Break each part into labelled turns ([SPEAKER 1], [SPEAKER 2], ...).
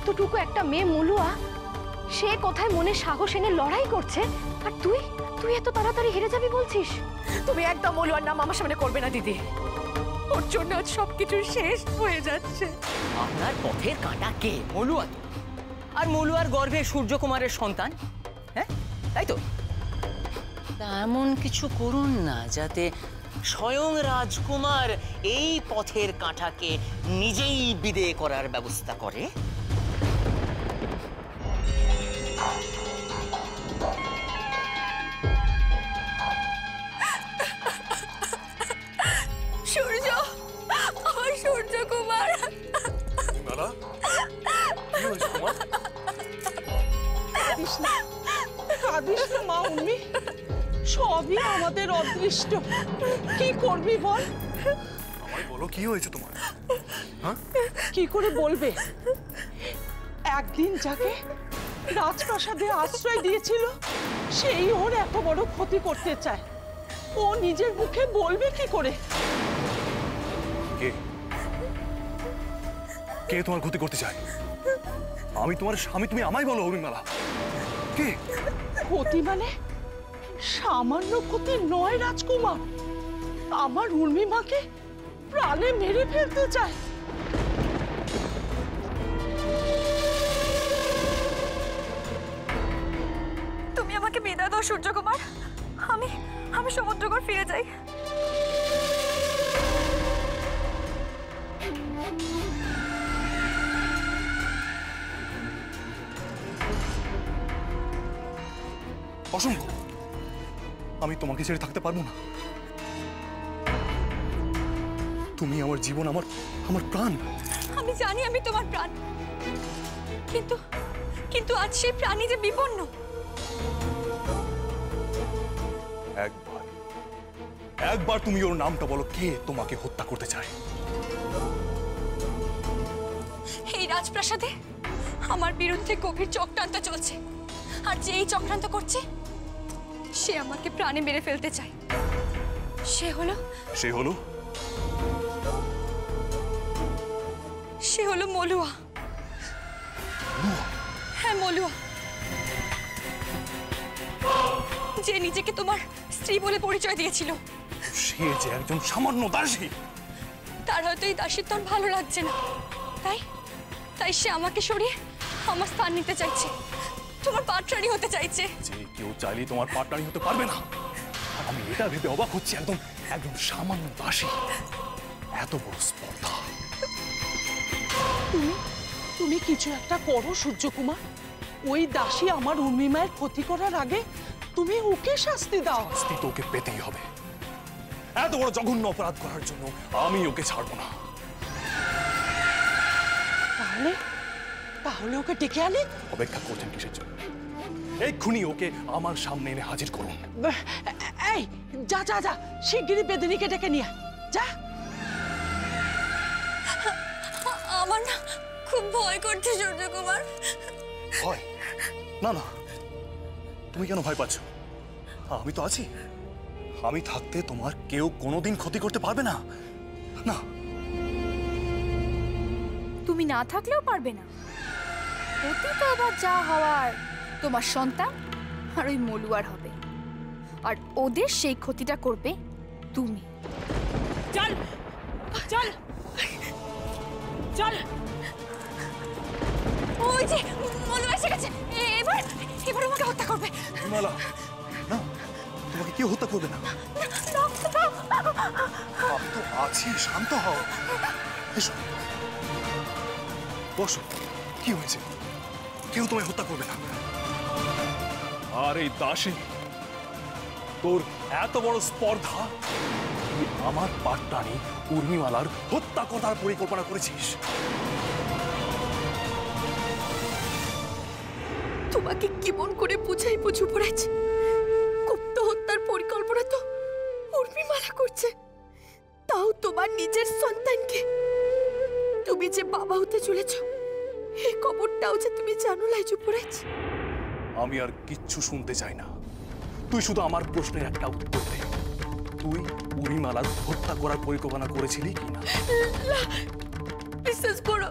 [SPEAKER 1] কতটুকু একটা মেয়ে মলুয়া, সে কোথায় মনে সাহস এনে লড়াই করছে, আর তুই তুই এত তাড়াতাড়ি হেরে যাবি বলছিস?
[SPEAKER 2] তুমি একদম মলুয়ার নাম আমার সামনে করবে না দিদি। ওর জন্য আজ সবকিছু শেষ হয়ে যাচ্ছে।
[SPEAKER 3] আপনার পথের কাঁটা কে? মলুয়া তো। আর মলুয়ার গর্ভে সূর্যকুমারের সন্তান, হ্যাঁ তাই তো? তা এমন কিছু করুন না যাতে স্বয়ং রাজকুমার এই পথের কাঁটাকে নিজেই বিদেয় করার ব্যবস্থা করে।
[SPEAKER 2] সূর্য, আমার সূর্যকুমার।
[SPEAKER 4] কাঁদিস না মা উর্মি, সবই আমাদের অদৃষ্ট। কি করবি বল?
[SPEAKER 5] আমায় বলো কি হয়েছে তোমার?
[SPEAKER 4] কি করে বলবে? একদিন যাকে রাজপ্রাসাদে আশ্রয় দিয়েছিল সেই ওর এত বড় ক্ষতি করতে চায়, ও নিজের মুখে বলবে কি করে?
[SPEAKER 5] কে কে তোমার ক্ষতি করতে চায়? আমি তোমার স্বামী, তুমি আমায় বলো উর্মিমালা, কে?
[SPEAKER 4] ক্ষতি মানে সামান্য ক্ষতি নয় রাজকুমার, আমার উর্মিমাকে প্রাণে মেরে ফেলতে চায়।
[SPEAKER 2] তুমি আমাকে বিদায় দাও সূর্যকুমার, আমি সমুদ্রগড় ফিরে যাই।
[SPEAKER 5] অসম্ভব, আমি তোমাকে ছেড়ে থাকতে পারবো না। তুমি আমার জীবন, আমার প্রাণ।
[SPEAKER 2] আমি জানি আমি তোমার প্রাণ, কিন্তু আজ সেই প্রাণী যে বিপন্ন।
[SPEAKER 5] একবার তুমি ওর নামটা বলো, কে তোমাকে হত্যা করতে চায়?
[SPEAKER 2] এই রাজপ্রাসাদে আমার বিরুদ্ধে গভীর চক্রান্ত চলছে, আর যে এই চক্রান্ত করছে সে আমাকে প্রাণে মেরে ফেলতে চায়। সে হলো মলুয়া। হ্যাঁ, মলুয়া, যে নিজেকে তোমার স্ত্রী বলে পরিচয় দিয়েছিল।
[SPEAKER 5] সে যে একজন সামান্য দাসী।
[SPEAKER 2] তার হয়তো এই দাসীর তোর ভালো লাগছে না, তাই সে আমাকে সরিয়ে আমার স্থান নিতে চাইছে, তোমার পার্টনারই হতে চাইছে।
[SPEAKER 5] যে কেউ চাইলে তোমার পার্টনারই হতে পারবে না। আর আমি এটা ভেবে অবাক হচ্ছি, একদম সামান্য দাসী, এত বড় স্পর্ধা।
[SPEAKER 4] তুমি কিছু একটা করো সূর্যকুমার, ওই দাসী আমার উর্মিমায়ের ক্ষতি করার আগে তুমি ওকে শাস্তি দাও।
[SPEAKER 5] শাস্তি তো ওকে পেতেই হবে, এত বড় জঘন্য অপরাধ করার জন্য আমি ওকে ছাড়বো না।
[SPEAKER 4] তাহলে ওকে ডেকে আনি।
[SPEAKER 5] অপেক্ষা করছেন কিসের জন্য? এক্ষুনি ওকে আমার সামনে এনে হাজির করুন।
[SPEAKER 4] এই যা যা যা, শিগগিরই বেদিনীকে ডেকে নিয়ে যা।
[SPEAKER 2] আমার না খুব ভয় করছে সূর্যকুমার।
[SPEAKER 5] ভয়? না না, তুমি কেন ভয় পাচ্ছ? আমি তো আছি। আমি থাকতে তোমার কেউ কোনোদিন ক্ষতি করতে পারবে না। না,
[SPEAKER 1] তুমি না থাকলেও পারবে না। অতীতে আবার যা হওয়ার তোমার সন্তান আর ওই মলুয়ার হবে, আর ওদের সেই ক্ষতিটা করবে তুমি।
[SPEAKER 4] চল চল চল।
[SPEAKER 2] ওই যে মলুয়া এসে গেছে, এবার আমাকে হত্যা করবে।
[SPEAKER 5] হিমালা, না, তোমাকে কেউ হত্যা করবে না। আমি তো আছি, শান্ত হও। এসো, বসো। কি হয়েছে? কেউ তোমায় হত্যা করবে না। আর এই দাসী, তোর এত বড় স্পর্ধা, তুই আমার পাট্টানি উর্মিমালার হত্যা করার পরিকল্পনা করেছিস।
[SPEAKER 2] তোমাকে কেমন করে বুঝাই বুঝু পড়েছে? গুপ্ত হত্যার পরিকল্পনা তো উর্মিমালা করছে, তাও তোমার নিজের সন্তানকে। তুমি যে বাবা হতে চলেছ এই খবরটাও যে তুমি জানো লাইজু পড়েছ।
[SPEAKER 5] আমি আর কিচ্ছু শুনতে চাই না। তুই শুধু আমার প্রশ্নের একটা উত্তর দে। তুই উর্মিমালার হত্যা করার পরিকল্পনা করেছিলি কিনা?
[SPEAKER 2] বিশ্বাস করো,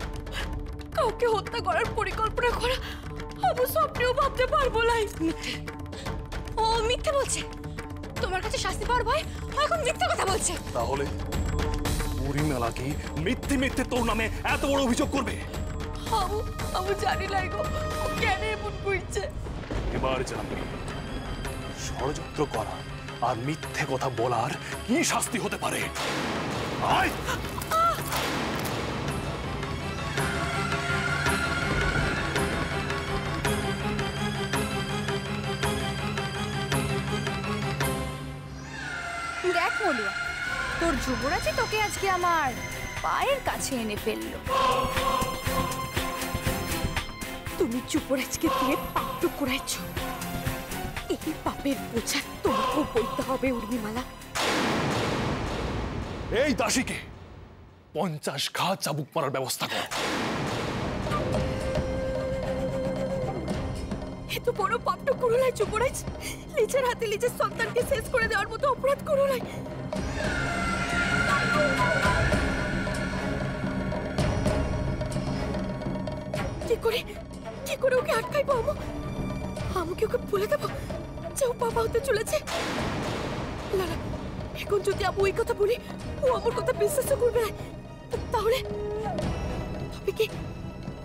[SPEAKER 2] কাউকে হত্যা করার পরিকল্পনা করা আমি স্বপ্নেও ভাবতে পারবো না।
[SPEAKER 1] মিথ্যে, ও মিথ্যে বলছে। তোমার কাছে শাস্তি পাওয়ার ভয় ও এখন মিথ্যে কথা বলছে।
[SPEAKER 5] তাহলে উর্মিমালা কি মিথ্যে মিথ্যে তোর নামে এত বড় অভিযোগ করবে?
[SPEAKER 2] আমি জানি না গো, ও কেন এমন করছে।
[SPEAKER 5] এবার জানবি ষড়যন্ত্র করা আর মিথ্যে কথা বলার কি শাস্তি হতে পারে। আয়
[SPEAKER 1] দেখ মলুয়া, তোর যুবরাজই তোকে আজকে আমার পায়ের কাছে এনে ফেললো।
[SPEAKER 2] তুমি যুবরাজকে দিয়ে পাপ করাইছ, এই পাপের বোঝা তোমাকেও বলতে হবে উর্মিমালা।
[SPEAKER 5] এই দাসীকে 50 ঘা চাবুক মারার ব্যবস্থা কর।
[SPEAKER 2] এত বড় পাপটা করো নাই যুবরাজ, নিজের হাতে নিজের সন্তানকে শেষ করে দেওয়ার মতো অপরাধ করো নাই। কি করে ওকে আটকাইবো? আমাকে ওকে বলে দেবো যে ও বাবা হতে চলেছে? না না, এখন যদি আমি ওই কথা বলি ও আমার কথা বিশ্বাস করবে না। তাহলে তবে কি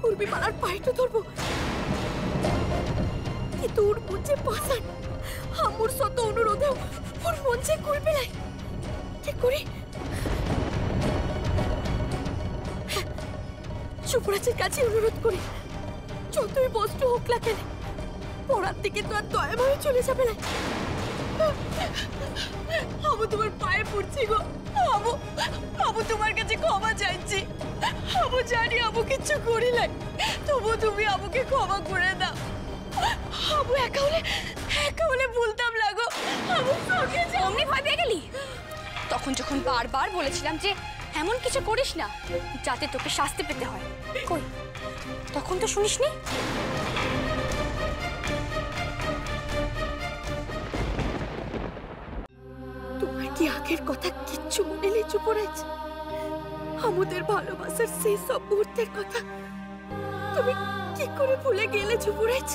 [SPEAKER 2] উর্মিমালার পায়েটা ধরবো? কিন্তু ওর মঞ্চে পাশান আমার শত অনুরোধেও ওর মঞ্চে করবে না। কি করি? যুবরাজের কাছে অনুরোধ করি, যতই কষ্ট হোক না কেন পড়ার দিকে তো আর দয়াভাবে চলে যাবে না। আমি তোমার পায়ে পড়ছি গো, আমি তোমার কাছে ক্ষমা চাইছি। আমি জানি আমি কিচ্ছু করি নাই, তবু তুমি আমাকে ক্ষমা করে দাও। আমি একা হলে বলতাম না গো।
[SPEAKER 1] অমনি ভয় পেয়ে গেলি? তখন যখন বারবার বলেছিলাম যে এমন কিছু করিস না যাতে তোকে শাস্তি পেতে হয়, কই তখন তো শুনিসনি।
[SPEAKER 2] তোমার কি আগের কথা কিচ্ছু মনে নেই যুবরাজ? আমাদের ভালোবাসার সেই সব মুহূর্তের কথা তুমি কি করে ভুলে গেলে যুবরাজ?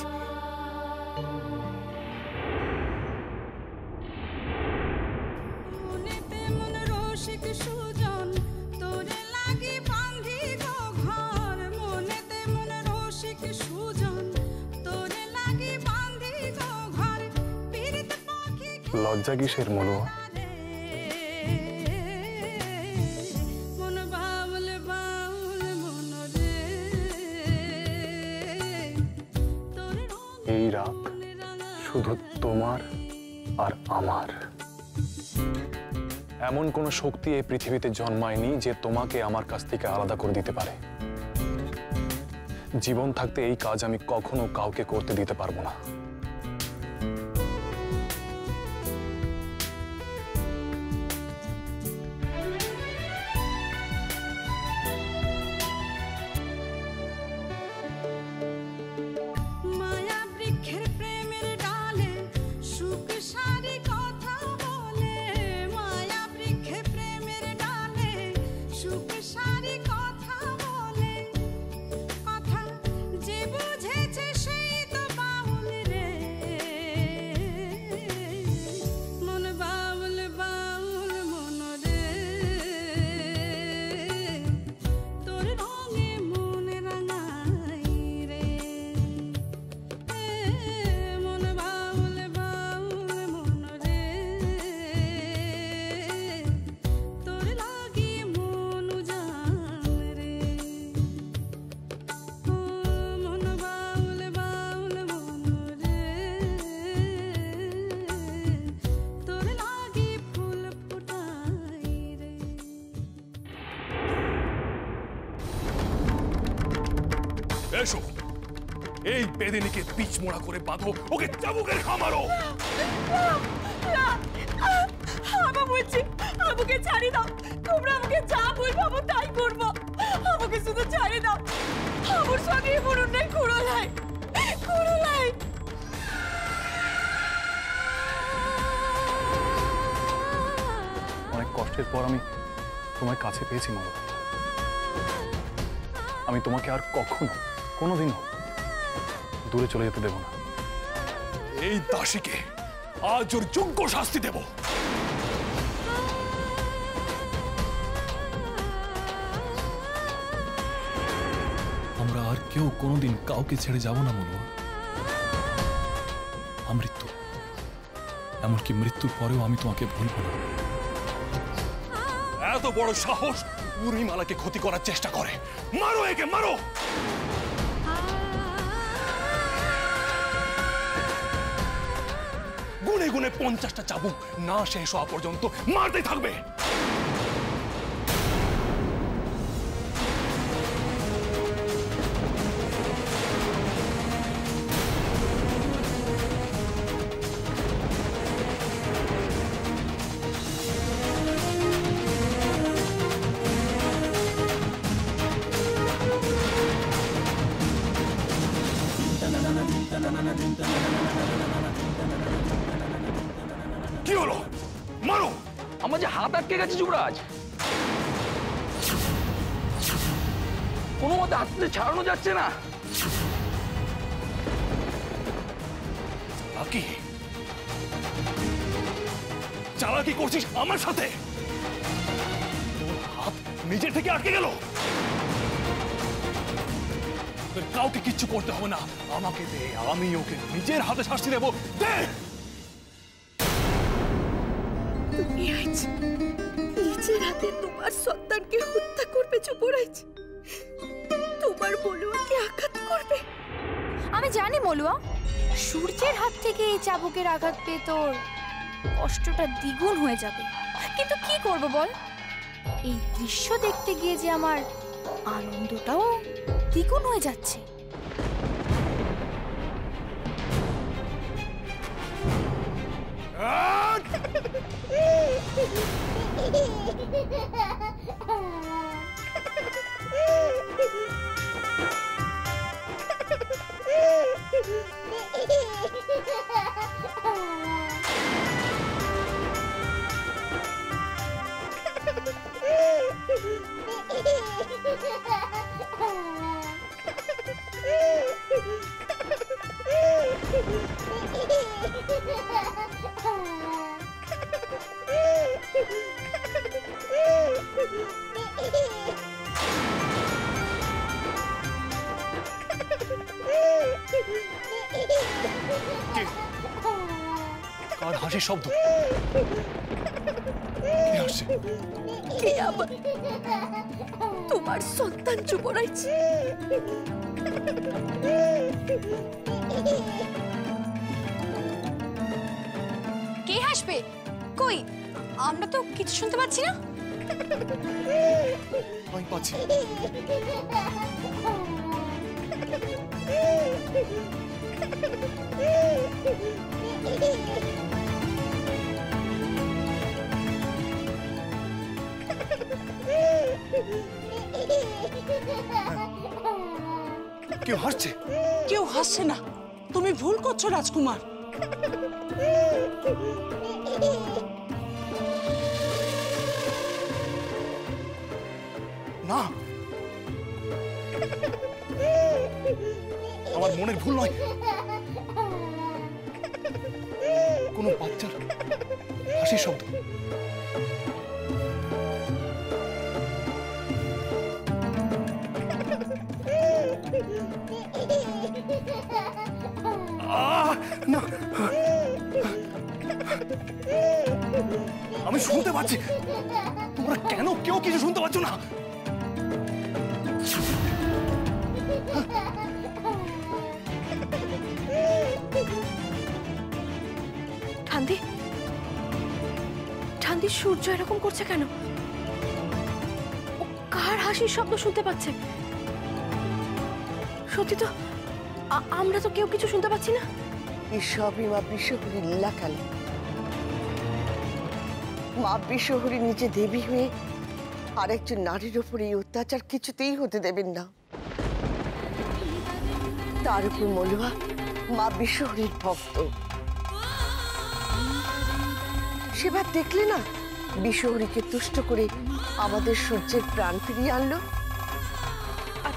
[SPEAKER 5] লজ্জা কিসের মলুয়া? এই রাত শুধু তোমার আর আমার। এমন কোন শক্তি এই পৃথিবীতে জন্মায়নি যে তোমাকে আমার কাছ থেকে আলাদা করে দিতে পারে। জীবন থাকতে এই কাজ আমি কখনো কাউকে করতে দিতে পারবো না। এসো, এই বেদিনীকে পিচ মোড়া করে বাঁধো, ওকে চাবুকের ঘা মারো।
[SPEAKER 2] আমাকে ছাড়ি দাও, তোমরা আমাকে যা বলবো আমি তাই করবো। আমাকে শুধু ছাড়ি দাও, আমার সঙ্গে মরণ নাই। কুড়োলাই
[SPEAKER 5] অনেক কষ্টের পর আমি তোমার কাছে পেয়েছি মলুয়া। আমি তোমাকে আর কখনো কোনোদিনও দূরে চলে যেতে দেব না। এই দাসীকে আজ ওর যোগ্য শাস্তি দেব। আমরা আর কেউ কোনোদিন কাউকে ছেড়ে যাব না মনুয়া। আমৃত্যু, এমনকি মৃত্যুর পরেও আমি তোমাকে ভুলব না। এত বড় সাহস উর্মিমালাকে ক্ষতি করার চেষ্টা করে, মারো একে, মারো। গুনে গুনে 50টা চাবুক না শেষ হওয়া পর্যন্ত মারতে থাকবে। কি হলো? মারো।
[SPEAKER 6] আমার যে হাত আটকে গেছে যুবরাজ, কোনো মতে হাতে ছাড়ানো যাচ্ছে না।
[SPEAKER 5] চালাকি করছিস আমার সাথে? হাত নিজে থেকে আটকে গেল। কাউকে কিচ্ছু করতে হবে না, আমাকে দে, আমি ওকে নিজের হাতে শাস্তি দেবো। দে।
[SPEAKER 2] তুমি আজ নিজের হাতে তোমার সন্তানকে হত্যা করবে যুবরাজ। তোমার মলুয়াকে আঘাত করবে।
[SPEAKER 1] আমি জানি মলুয়া, সূর্যের হাত থেকে এই চাবুকের আঘাত পেয়ে তোর কষ্টটা দ্বিগুণ হয়ে যাবে, কিন্তু কি করব বল, এই দৃশ্য দেখতে গিয়ে যে আমার আনন্দটাও দ্বিগুণ হয়ে যাচ্ছে।
[SPEAKER 5] কার হাসির শব্দ? কে আসছে?
[SPEAKER 2] কে আবার? তোমার সন্তান যুবরাজ।
[SPEAKER 1] কে হাসবে? কই, আমরা তো কিছু শুনতে পাচ্ছি না।
[SPEAKER 5] আমি পাচ্ছি। কেউ হাসছে?
[SPEAKER 4] কেউ হাসছে না, তুমি ভুল করছো রাজকুমার।
[SPEAKER 5] না, আমার মনের ভুল নয়, কোনো বাচ্চার হাসির শব্দ। না, আমি শুনতে পাচ্ছি। তোমরা কেন কেউ কিছু শুনতে পাচ্ছ না?
[SPEAKER 2] ঠান্দি, ঠান্দি, সূর্য এরকম করছে কেন? ও কার হাসির শব্দ শুনতে পাচ্ছে? সত্যি তো আমরা তো কেউ কিছু শুনতে পাচ্ছি না।
[SPEAKER 7] এই সবই মা বিশ্বহরীর লীলা খেলা। মা বিশ্বহরী নিজে দেবী হয়ে আরেকজন নারীর উপর এই অত্যাচার কিছুতেই হতে দেবেন না। তার উপর মলুয়া মা বিশ্বহরীর ভক্ত। সেবার দেখলে না, বিশ্বহরীকে তুষ্ট করে আমাদের সূর্যের প্রাণ ফিরিয়ে আনলো।
[SPEAKER 2] আর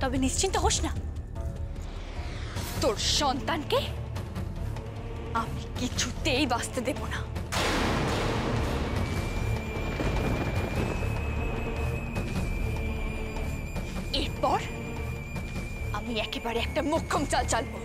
[SPEAKER 1] তবে নিশ্চিন্ত হোস না, তোর সন্তানকে আমি কিছুতেই বাঁচতে দেব না। এরপর আমি একেবারে একটা মোক্ষম চাল চালবো।